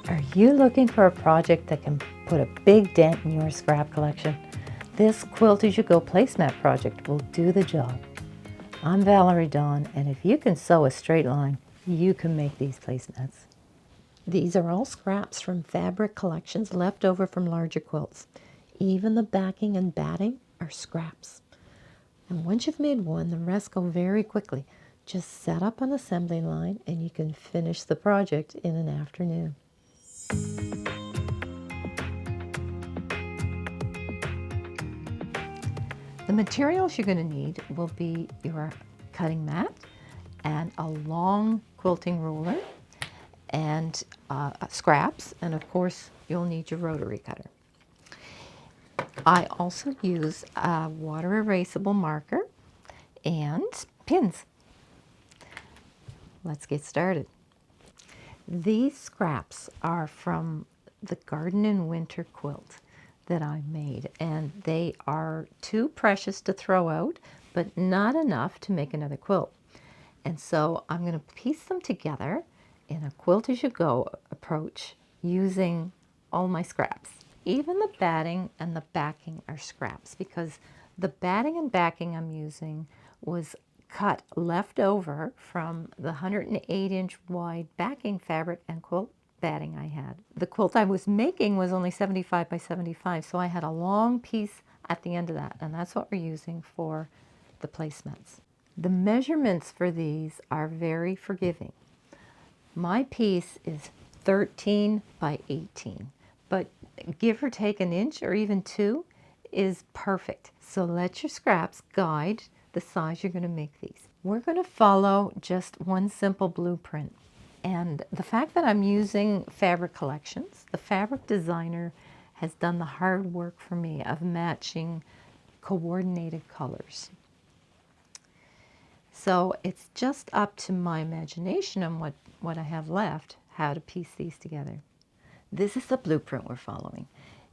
Are you looking for a project that can put a big dent in your scrap collection? This Quilt-As-You-Go Placemat project will do the job. I'm Valerie Dawn, and if you can sew a straight line, you can make these placemats. These are all scraps from fabric collections left over from larger quilts. Even the backing and batting are scraps. And once you've made one, the rest go very quickly. Just set up an assembly line and you can finish the project in an afternoon. The materials you're going to need will be your cutting mat and a long quilting ruler and scraps, and of course you'll need your rotary cutter. I also use a water erasable marker and pins. Let's get started. These scraps are from the Garden in Winter quilt that I made, and they are too precious to throw out, but not enough to make another quilt. And so I'm going to piece them together in a quilt-as-you-go approach using all my scraps. Even the batting and the backing are scraps because the batting and backing I'm using was cut left over from the 108-inch wide backing fabric and quilt batting I had. The quilt I was making was only 75 by 75, so I had a long piece at the end of that, and that's what we're using for the placemats. The measurements for these are very forgiving. My piece is 13 by 18, but give or take an inch or even 2 is perfect. So let your scraps guide the size you're going to make these. We're going to follow just one simple blueprint. And the fact that I'm using fabric collections, the fabric designer has done the hard work for me of matching coordinated colors. So it's just up to my imagination and what I have left, how to piece these together. This is the blueprint we're following.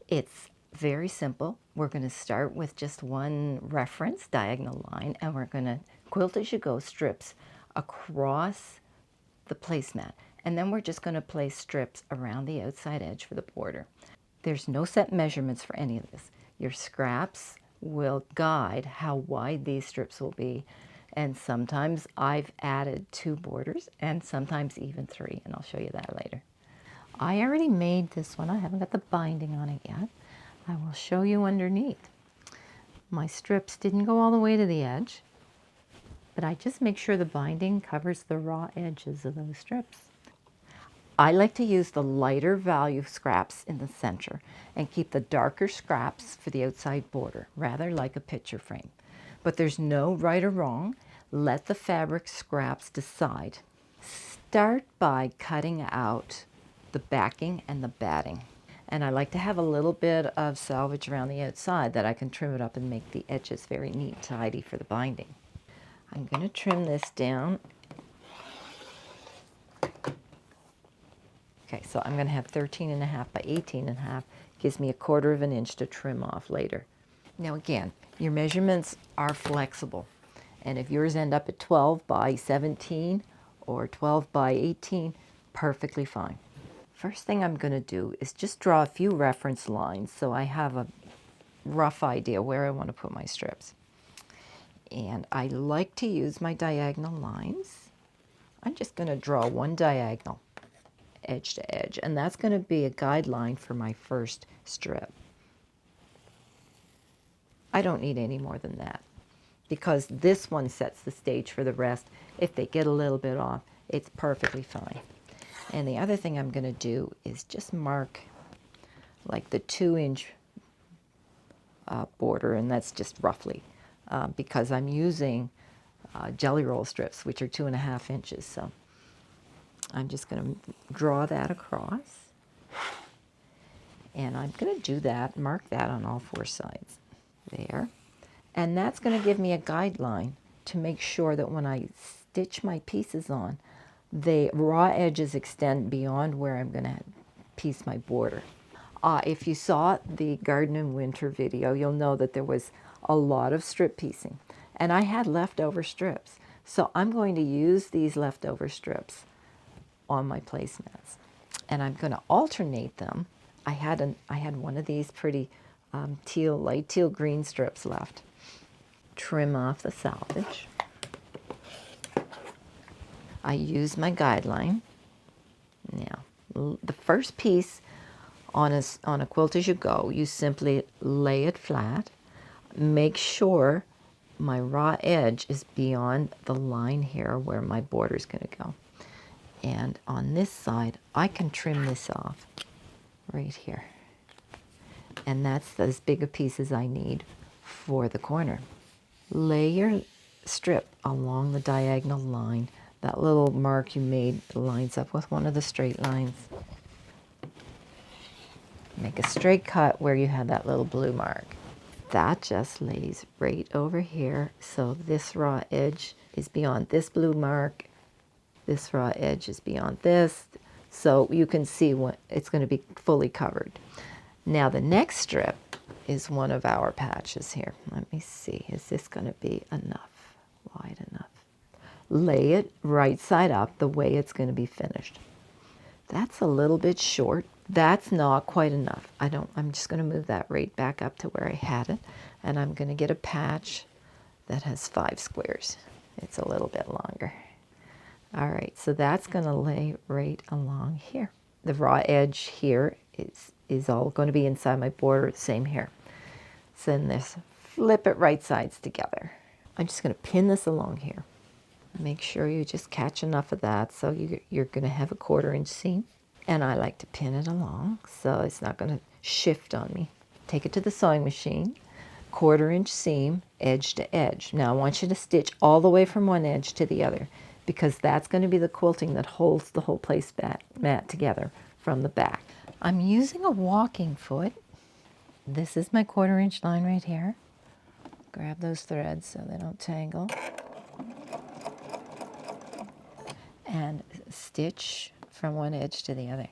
It's very simple. We're going to start with just one reference diagonal line, and we're going to quilt as you go strips across the placemat. And then we're just going to place strips around the outside edge for the border. There's no set measurements for any of this. Your scraps will guide how wide these strips will be. And sometimes I've added 2 borders and sometimes even 3, and I'll show you that later. I already made this one. I haven't got the binding on it yet. I will show you underneath. My strips didn't go all the way to the edge, but I just make sure the binding covers the raw edges of those strips. I like to use the lighter value scraps in the center and keep the darker scraps for the outside border, rather like a picture frame. But there's no right or wrong. Let the fabric scraps decide. Start by cutting out the backing and the batting. And I like to have a little bit of salvage around the outside that I can trim it up and make the edges very neat and tidy for the binding. I'm going to trim this down. Okay, so I'm going to have 13.5 by 18.5. Gives me 1/4 of an inch to trim off later. Now again, your measurements are flexible. And if yours end up at 12 by 17 or 12 by 18, perfectly fine. First thing I'm going to do is just draw a few reference lines so I have a rough idea where I want to put my strips. And I like to use my diagonal lines. I'm just going to draw one diagonal, edge to edge, and that's going to be a guideline for my first strip. I don't need any more than that because this one sets the stage for the rest. If they get a little bit off, it's perfectly fine. And the other thing I'm going to do is just mark like the 2-inch border, and that's just roughly because I'm using jelly roll strips, which are 2.5 inches. So I'm just going to draw that across, and I'm going to do that, mark that on all 4 sides there. And that's going to give me a guideline to make sure that when I stitch my pieces on, the raw edges extend beyond where I'm going to piece my border. If you saw the Garden in Winter video, you'll know that there was a lot of strip piecing. And I had leftover strips. So I'm going to use these leftover strips on my placemats. and I'm going to alternate them. I had one of these pretty light teal green strips left. Trim off the salvage. I use my guideline. Now, the first piece on a Quilt-As-You-Go, you simply lay it flat. Make sure my raw edge is beyond the line here where my border is going to go. And on this side, I can trim this off right here. And that's as big a piece as I need for the corner. Lay your strip along the diagonal line. That little mark you made lines up with one of the straight lines. Make a straight cut where you had that little blue mark. That just lays right over here. So this raw edge is beyond this blue mark. This raw edge is beyond this. So you can see what it's going to be fully covered. Now the next strip is one of our patches here. Let me see, is this going to be enough, wide enough? Lay it right side up the way it's going to be finished. That's a little bit short. That's not quite enough. I'm just going to move that right back up to where I had it, and I'm going to get a patch that has 5 squares. It's a little bit longer. All right, so that's going to lay right along here. The raw edge here is all going to be inside my border, same here. So then this, flip it right sides together. I'm just going to pin this along here. Make sure you just catch enough of that so you're going to have a 1/4 inch seam. And I like to pin it along so it's not going to shift on me. Take it to the sewing machine, 1/4 inch seam, edge to edge. Now I want you to stitch all the way from one edge to the other because that's going to be the quilting that holds the whole placemat together from the back. I'm using a walking foot. This is my 1/4 inch line right here. Grab those threads so they don't tangle. And stitch from one edge to the other.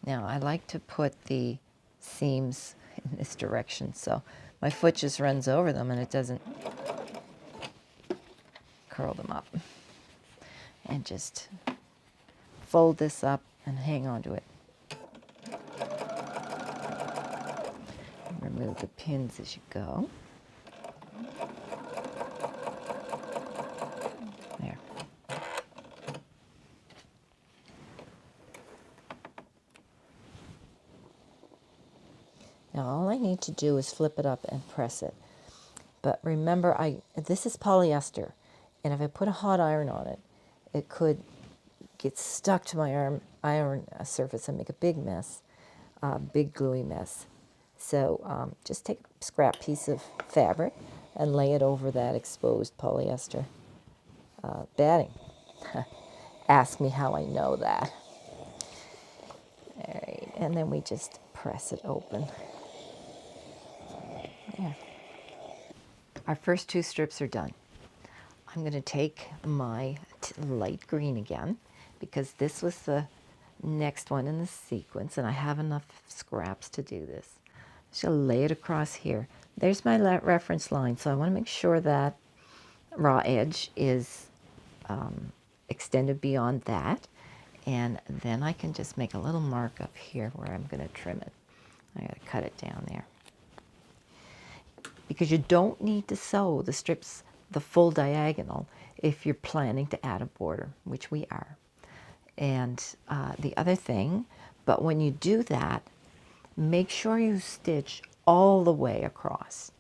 Now I like to put the seams in this direction so my foot just runs over them and it doesn't curl them up. And just fold this up and hang on to it. Remove the pins as you go. There. Now all I need to do is flip it up and press it. But remember, this is polyester, and if I put a hot iron on it, it could get stuck to my iron surface and make a big mess, big gluey mess. So just take a scrap piece of fabric and lay it over that exposed polyester batting. Ask me how I know that. All right, and then we just press it open. There. Our first 2 strips are done. I'm going to take my light green again because this was the next one in the sequence and I have enough scraps to do this. So lay it across here. There's my reference line, so I want to make sure that raw edge is extended beyond that, and then I can just make a little mark up here where I'm going to trim it. I got to cut it down there. Because you don't need to sew the strips the full diagonal if you're planning to add a border, which we are. And the other thing, but when you do that, make sure you stitch all the way across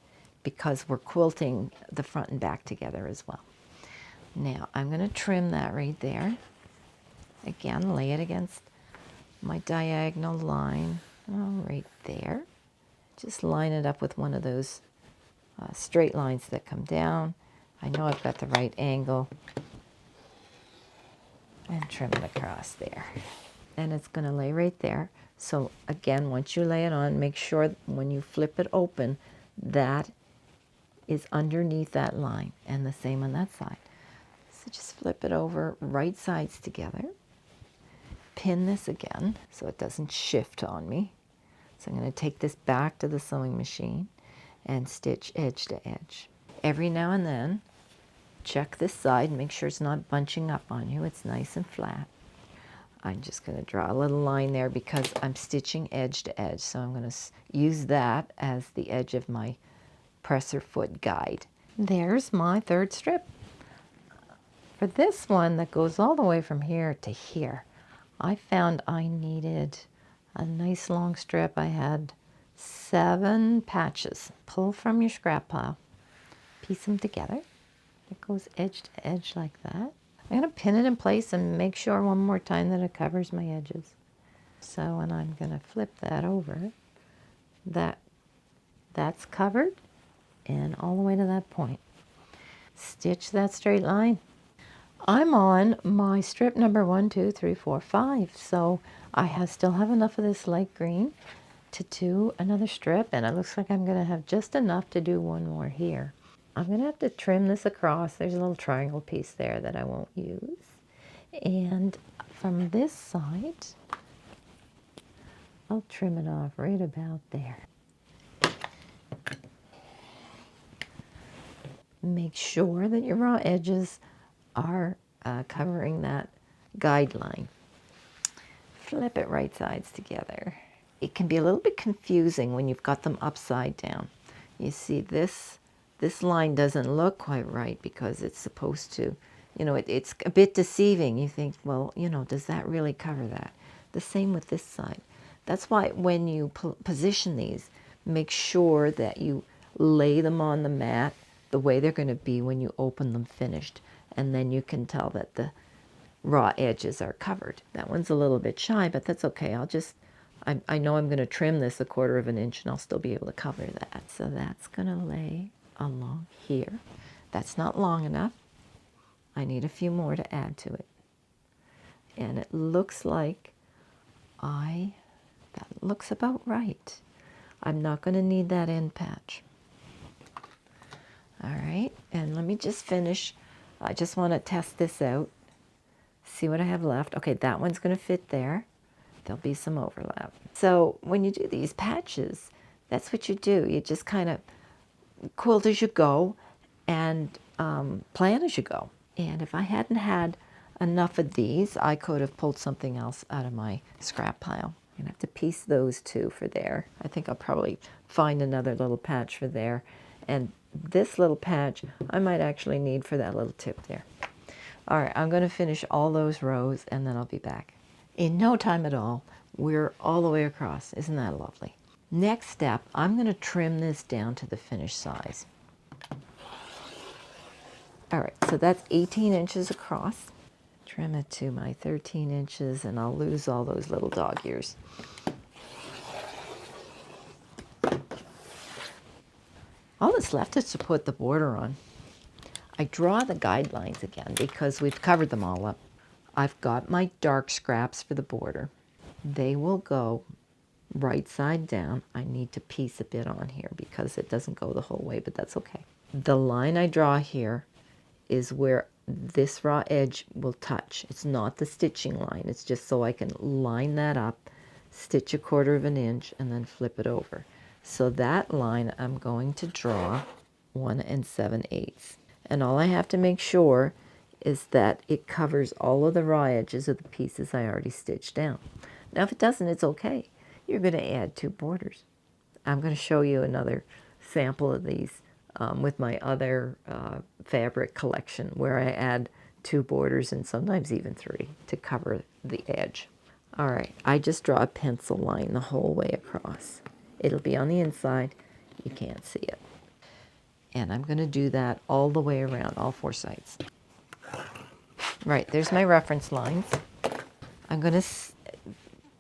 because we're quilting the front and back together as well. Now I'm going to trim that right there. Again, lay it against my diagonal line, right there. Just line it up with one of those straight lines that come down. I know I've got the right angle. And trim it across there. And it's going to lay right there. So again, once you lay it on, make sure when you flip it open, that is underneath that line, and the same on that side. So just flip it over, right sides together. Pin this again so it doesn't shift on me. So I'm going to take this back to the sewing machine and stitch edge to edge. Every now and then, check this side and make sure it's not bunching up on you. It's nice and flat. I'm just going to draw a little line there because I'm stitching edge to edge. So I'm going to use that as the edge of my presser foot guide. There's my third strip. For this one that goes all the way from here to here, I found I needed a nice long strip. I had 7 patches. Pull from your scrap pile, piece them together. It goes edge to edge like that. I'm going to pin it in place and make sure one more time that it covers my edges. So, and I'm going to flip that over. That's covered and all the way to that point. Stitch that straight line. I'm on my strip number 1, 2, 3, 4, 5. So I still have enough of this light green to do another strip, and it looks like I'm going to have just enough to do one more here. I'm going to have to trim this across. There's a little triangle piece there that I won't use. And from this side, I'll trim it off right about there. Make sure that your raw edges are covering that guideline. Flip it right sides together. It can be a little bit confusing when you've got them upside down. You see this line doesn't look quite right because it's supposed to, it's a bit deceiving. You think, well, does that really cover that? The same with this side. That's why when you position these, make sure that you lay them on the mat the way they're going to be when you open them finished. And then you can tell that the raw edges are covered. That one's a little bit shy, but that's okay. I know I'm going to trim this 1/4 of an inch and I'll still be able to cover that. So that's going to lay along here. That's not long enough. I need a few more to add to it. And it looks like that looks about right. I'm not going to need that end patch. All right, and let me just finish. I just want to test this out. See what I have left. Okay, that one's going to fit there. There'll be some overlap. So when you do these patches, that's what you do. You just kind of quilt as you go and plan as you go. And if I hadn't had enough of these, I could have pulled something else out of my scrap pile. I'm going to have to piece those 2 for there. I think I'll probably find another little patch for there. And this little patch I might actually need for that little tip there. All right, I'm going to finish all those rows and then I'll be back. In no time at all, we're all the way across. Isn't that lovely? Next step, I'm going to trim this down to the finished size. All right, so that's 18 inches across. Trim it to my 13 inches and I'll lose all those little dog ears. All that's left is to put the border on. I draw the guidelines again because we've covered them all up. I've got my dark scraps for the border. They will go right side down. I need to piece a bit on here because it doesn't go the whole way, but that's okay. The line I draw here is where this raw edge will touch. It's not the stitching line. It's just so I can line that up, stitch 1/4 of an inch, and then flip it over. So that line I'm going to draw 1 7/8. And all I have to make sure is that it covers all of the raw edges of the pieces I already stitched down. Now if it doesn't, it's okay. You're going to add 2 borders. I'm going to show you another sample of these with my other fabric collection where I add 2 borders and sometimes even 3 to cover the edge. All right, I just draw a pencil line the whole way across. It'll be on the inside. You can't see it. And I'm going to do that all the way around, all 4 sides. Right, there's my reference lines. I'm going to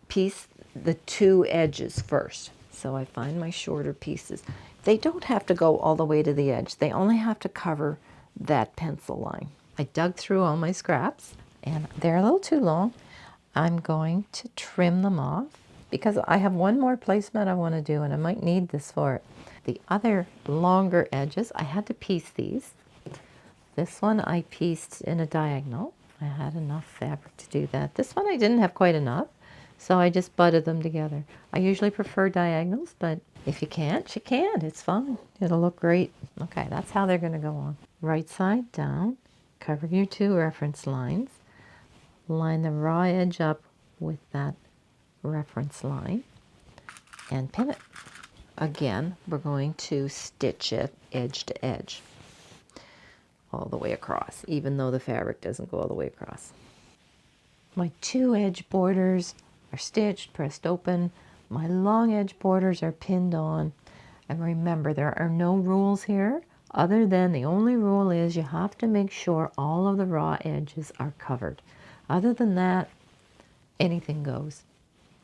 piece the 2 edges first. So I find my shorter pieces. They don't have to go all the way to the edge. They only have to cover that pencil line. I dug through all my scraps and they're a little too long. I'm going to trim them off because I have one more placemat I want to do and I might need this for it. The other longer edges, I had to piece these. This one I pieced in a diagonal. I had enough fabric to do that. This one I didn't have quite enough, so I just butted them together. I usually prefer diagonals, but if you can't, you can't. It's fine. It'll look great. Okay, that's how they're going to go on. Right side down, cover your 2 reference lines. Line the raw edge up with that reference line and pin it. Again, we're going to stitch it edge to edge all the way across, even though the fabric doesn't go all the way across. My 2 edge borders are stitched, pressed open. My long edge borders are pinned on. And remember, there are no rules here, other than the only rule is you have to make sure all of the raw edges are covered. Other than that, anything goes.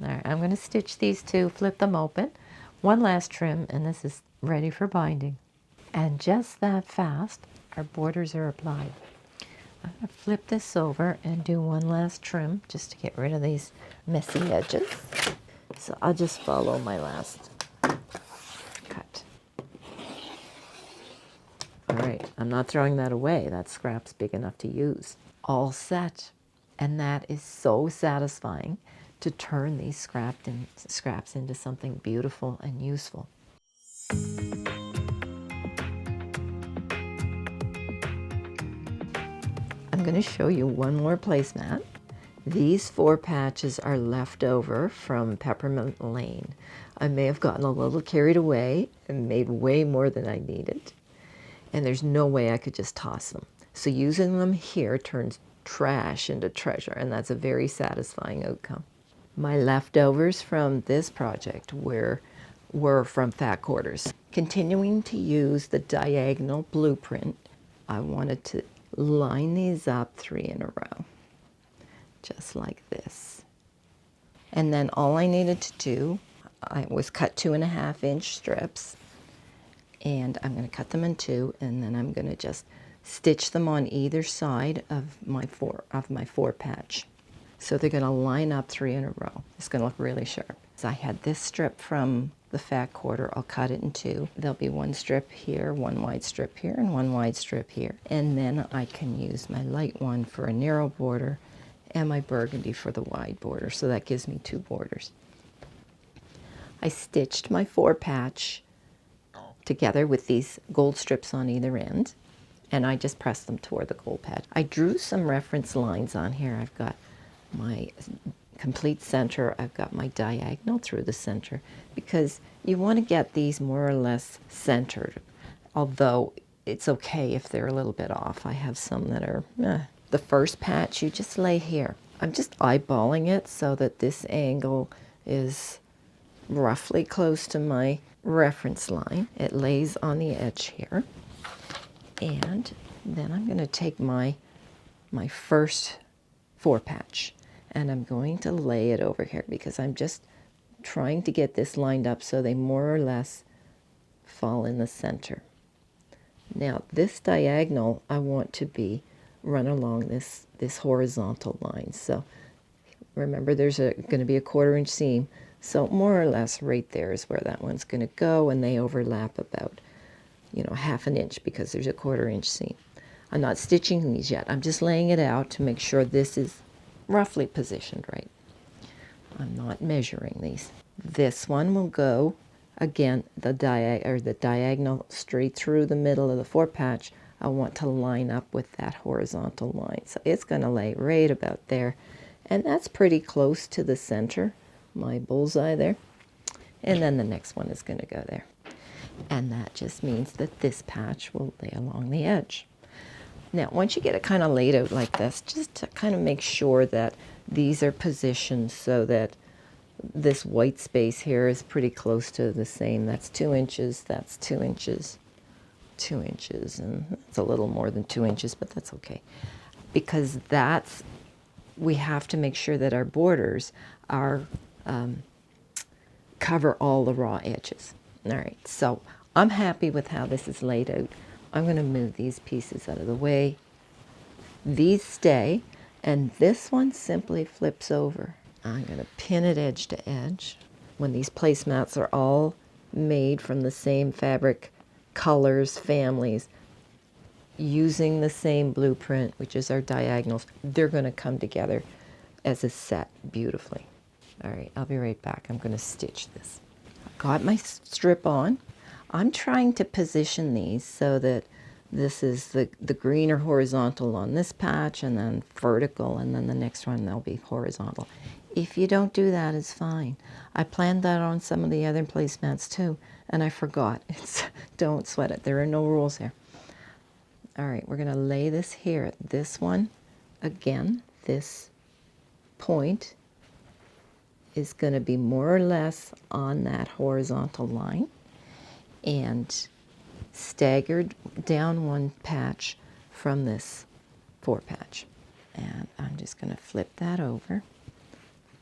All right, I'm going to stitch these 2, flip them open. One last trim, and this is ready for binding. And just that fast, our borders are applied. I'm going to flip this over and do one last trim just to get rid of these messy edges. So I'll just follow my last cut. All right, I'm not throwing that away. That scrap's big enough to use. All set. And that is so satisfying to turn these scraps into something beautiful and useful. I'm going to show you one more placemat. These 4 patches are left over from Peppermint Lane. I may have gotten a little carried away and made way more than I needed. And there's no way I could just toss them. So using them here turns trash into treasure, and that's a very satisfying outcome. My leftovers from this project were from fat quarters. Continuing to use the diagonal blueprint, I wanted to line these up 3 in a row, just like this. And then all I needed to do was cut 2.5-inch strips, and I'm going to cut them in 2, and then I'm going to just stitch them on either side of my 4 patch. So they're going to line up 3 in a row. It's going to look really sharp. So I had this strip from the fat quarter. I'll cut it in 2. There'll be 1 strip here, 1 wide strip here, and 1 wide strip here. And then I can use my light one for a narrow border and my burgundy for the wide border. So that gives me 2 borders. I stitched my 4 patch together with these gold strips on either end, and I just pressed them toward the gold patch. I drew some reference lines on here. I've got my complete center, I've got my diagonal through the center, because you want to get these more or less centered, although it's okay if they're a little bit off. I have some that are, The first patch you just lay here. I'm just eyeballing it so that this angle is roughly close to my reference line. It lays on the edge here. And then I'm going to take my first 4 patch, and I'm going to lay it over here because I'm just trying to get this lined up so they more or less fall in the center. Now this diagonal I want to be run along this horizontal line. So remember, there's going to be a 1/4 inch seam, so more or less right there is where that one's going to go, and they overlap about 1/2 inch because there's a 1/4 inch seam. I'm not stitching these yet. I'm just laying it out to make sure this is roughly positioned right. I'm not measuring these. This one will go, again, the diagonal straight through the middle of the 4 patch. I want to line up with that horizontal line. So it's going to lay right about there. And that's pretty close to the center, my bullseye there. And then the next one is going to go there. And that just means that this patch will lay along the edge. Now, once you get it kind of laid out like this, just to kind of make sure that these are positioned so that this white space here is pretty close to the same. That's 2 inches, that's 2 inches, 2 inches, and it's a little more than 2 inches, but that's okay. Because we have to make sure that our borders are cover all the raw edges. All right, so I'm happy with how this is laid out. I'm going to move these pieces out of the way. These stay, and this one simply flips over. I'm going to pin it edge to edge. When these placemats are all made from the same fabric, colors, families, using the same blueprint, which is our diagonals, they're going to come together as a set beautifully. All right, I'll be right back. I'm going to stitch this. I've got my strip on. I'm trying to position these so that this is the green or horizontal on this patch, and then vertical, and then the next one they'll be horizontal. If you don't do that, it's fine. I planned that on some of the other placemats too, and I forgot. Don't sweat it. There are no rules here. All right, we're going to lay this here. This one, again, this point is going to be more or less on that horizontal line, and staggered down one patch from this 4 patch. And I'm just going to flip that over.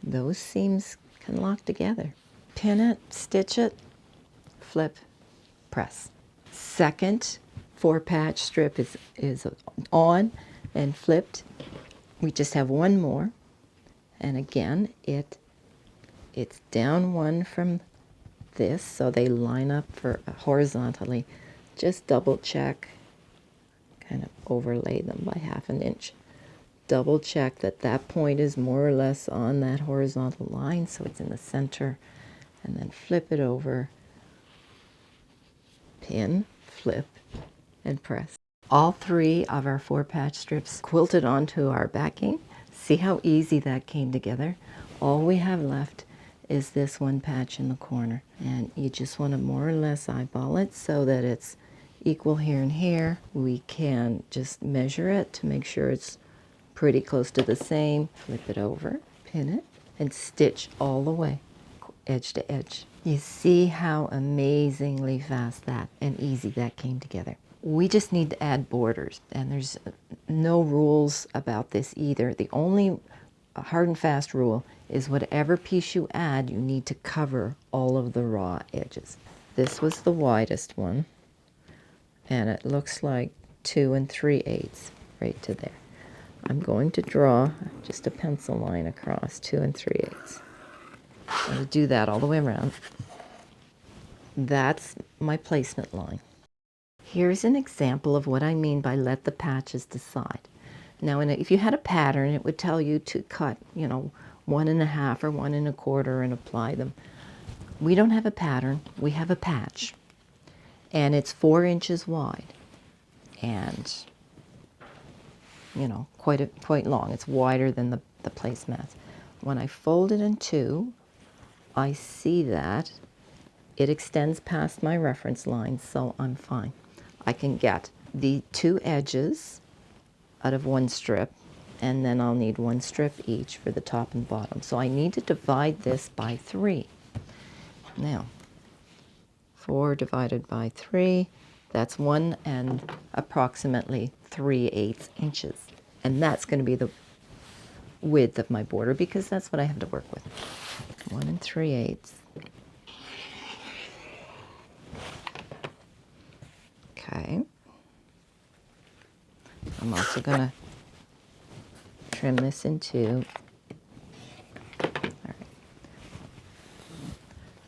Those seams can lock together. Pin it, stitch it, flip, press. Second 4 patch strip is on and flipped. We just have one more, and again it's down one from this, so they line up for horizontally. Just double check, kind of overlay them by 1/2 inch. Double check that that point is more or less on that horizontal line, so it's in the center, and then flip it over, pin, flip, and press. All 3 of our 4 patch strips quilted onto our backing. See how easy that came together? All we have left is this one patch in the corner, and you just want to more or less eyeball it so that it's equal here and here. We can just measure it to make sure it's pretty close to the same. Flip it over, pin it, and stitch all the way, edge to edge. You see how amazingly fast that and easy that came together. We just need to add borders, and there's no rules about this either. The only hard and fast rule is whatever piece you add, you need to cover all of the raw edges. This was the widest one, and it looks like 2 3/8 right to there. I'm going to draw just a pencil line across 2 3/8. I'm going to do that all the way around. That's my placement line. Here's an example of what I mean by let the patches decide. Now, if you had a pattern, it would tell you to cut, 1 1/2 or 1 1/4 and apply them. We don't have a pattern, we have a patch. And it's 4 inches wide. And, quite long. It's wider than the placemats. When I fold it in 2, I see that it extends past my reference line, so I'm fine. I can get the 2 edges out of 1 strip, and then I'll need 1 strip each for the top and bottom. So I need to divide this by 3. Now, 4 divided by 3, that's 1 and approximately 3/8 inches. And that's going to be the width of my border, because that's what I have to work with. 1 3/8. Okay. I'm also going to trim this in 2. All right.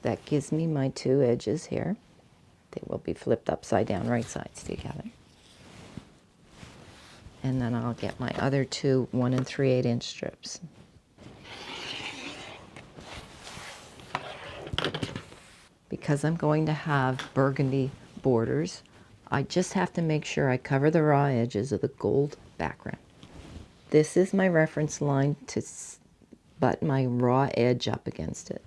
That gives me my 2 edges here. They will be flipped upside down, right sides together. And then I'll get my other 2 1 3/8 inch strips. Because I'm going to have burgundy borders, I just have to make sure I cover the raw edges of the gold background. This is my reference line to butt my raw edge up against it.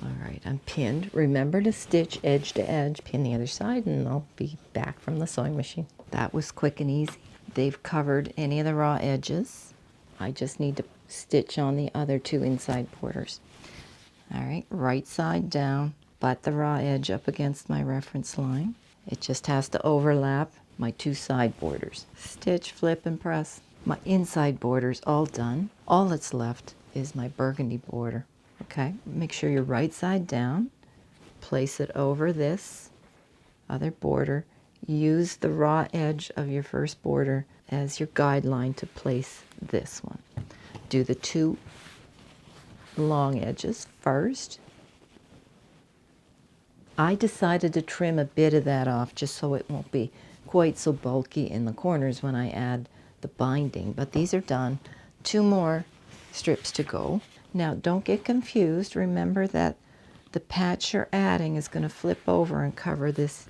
All right, I'm pinned. Remember to stitch edge to edge, pin the other side, and I'll be back from the sewing machine. That was quick and easy. They've covered any of the raw edges. I just need to stitch on the other 2 inside borders. All right, right side down, butt the raw edge up against my reference line. It just has to overlap my 2 side borders. Stitch, flip, and press. My inside border's all done. All that's left is my burgundy border. Okay, make sure you're right side down. Place it over this other border. Use the raw edge of your first border as your guideline to place this one. Do the 2 long edges first. I decided to trim a bit of that off just so it won't be quite so bulky in the corners when I add the binding, but these are done. 2 more strips to go. Now, don't get confused. Remember that the patch you're adding is going to flip over and cover this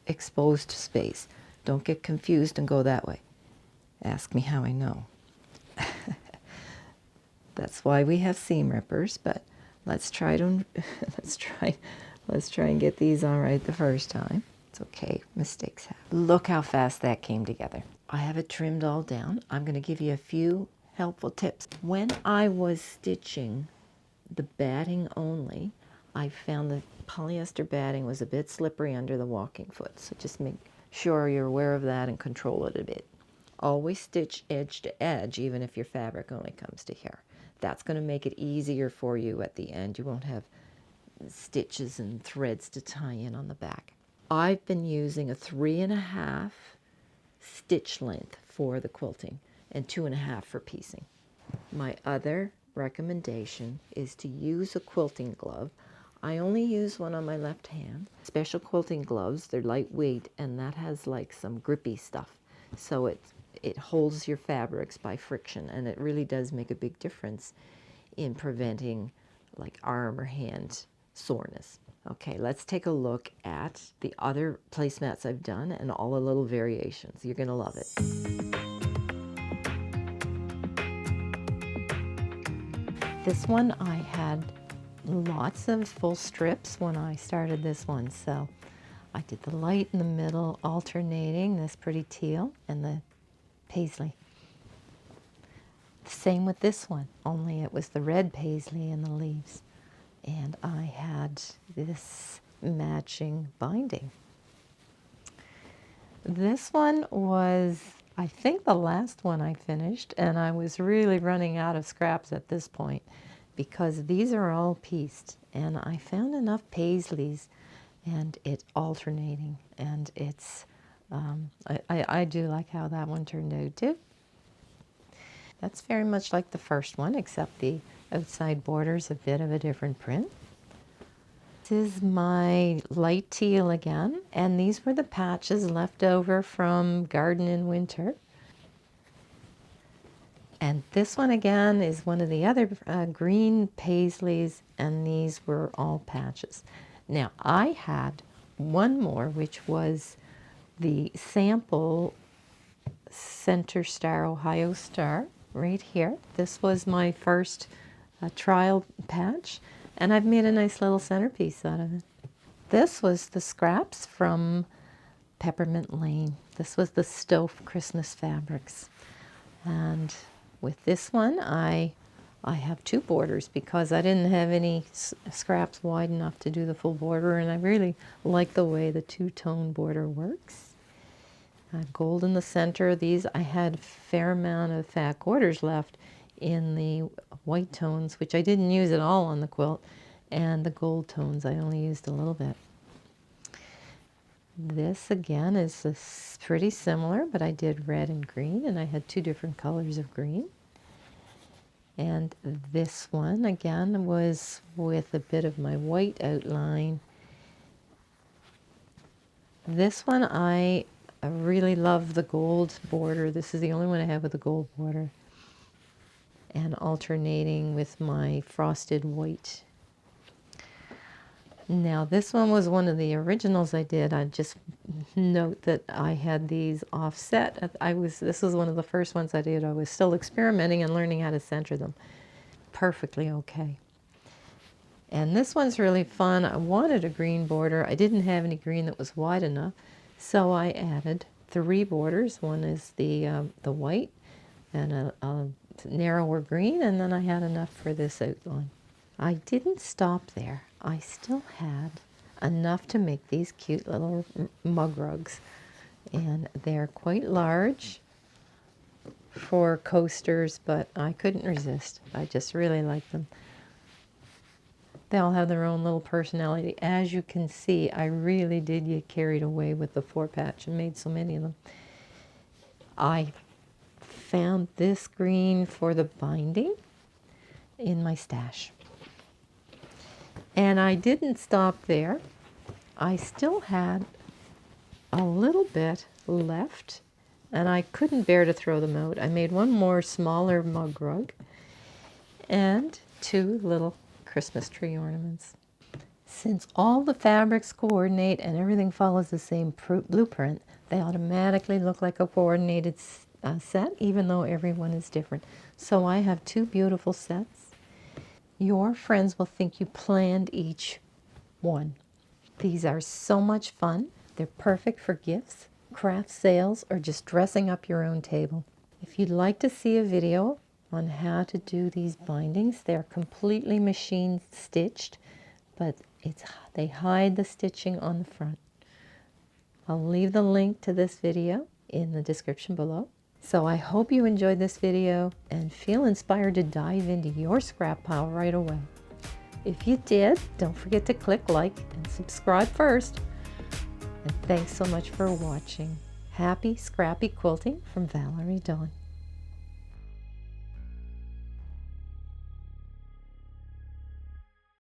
exposed space. Don't get confused and go that way. Ask me how I know. That's why we have seam rippers, but let's try to let's try and get these on right the first time. It's okay, mistakes happen. Look how fast that came together. I have it trimmed all down. I'm going to give you a few helpful tips. When I was stitching the batting only, I found the polyester batting was a bit slippery under the walking foot, so just make sure you're aware of that and control it a bit. Always stitch edge to edge, even if your fabric only comes to here. That's going to make it easier for you at the end. You won't have stitches and threads to tie in on the back. I've been using a 3.5 stitch length for the quilting and 2.5 for piecing. My other recommendation is to use a quilting glove. I only use one on my left hand. Special quilting gloves, they're lightweight, and that has like some grippy stuff. So it holds your fabrics by friction, and it really does make a big difference in preventing like arm or hand soreness. Okay, let's take a look at the other placemats I've done and all the little variations. You're going to love it. This one I had lots of full strips when I started this one, so I did the light in the middle alternating, this pretty teal, and the paisley. Same with this one, only it was the red paisley in the leaves. And I had this matching binding. This one was, I think, the last one I finished, and I was really running out of scraps at this point because these are all pieced, and I found enough paisleys and it's alternating, and it's, I do like how that one turned out too. That's very much like the first one, except the outside border's a bit of a different print. This is my light teal again, and these were the patches left over from Garden in Winter. And this one again is one of the other green paisleys, and these were all patches. Now I had one more, which was the sample Center Star, Ohio Star, right here. This was my first trial patch, and I've made a nice little centerpiece out of it. This was the scraps from Peppermint Lane. This was the Stove Christmas fabrics. And with this one, I have 2 borders because I didn't have any scraps wide enough to do the full border, and I really like the way the 2-tone border works. Gold in the center. These, I had a fair amount of fat quarters left in the white tones, which I didn't use at all on the quilt, and the gold tones I only used a little bit. This again is pretty similar, but I did red and green, and I had 2 different colors of green. And this one again was with a bit of my white outline. This one I really love the gold border. This is the only one I have with a gold border. And alternating with my frosted white. Now this one was one of the originals I did. I just note that I had these offset. This was one of the first ones I did. I was still experimenting and learning how to center them. Perfectly okay. And this one's really fun. I wanted a green border. I didn't have any green that was wide enough, so I added 3 borders. One is the white and a narrower green, and then I had enough for this outline. I didn't stop there. I still had enough to make these cute little mug rugs, and they're quite large for coasters, but I couldn't resist. I just really like them. They all have their own little personality. As you can see, I really did get carried away with the 4-patch and made so many of them. I found this green for the binding in my stash. And I didn't stop there. I still had a little bit left, and I couldn't bear to throw them out. I made one more smaller mug rug and 2 little Christmas tree ornaments. Since all the fabrics coordinate and everything follows the same blueprint, they automatically look like a coordinated set, even though everyone is different. So I have 2 beautiful sets. Your friends will think you planned each one. These are so much fun. They're perfect for gifts, craft sales, or just dressing up your own table. If you'd like to see a video on how to do these bindings, they're completely machine stitched, but they hide the stitching on the front. I'll leave the link to this video in the description below. So I hope you enjoyed this video and feel inspired to dive into your scrap pile right away. If you did, don't forget to click like and subscribe first. And thanks so much for watching. Happy scrappy quilting from Valerie Dawn.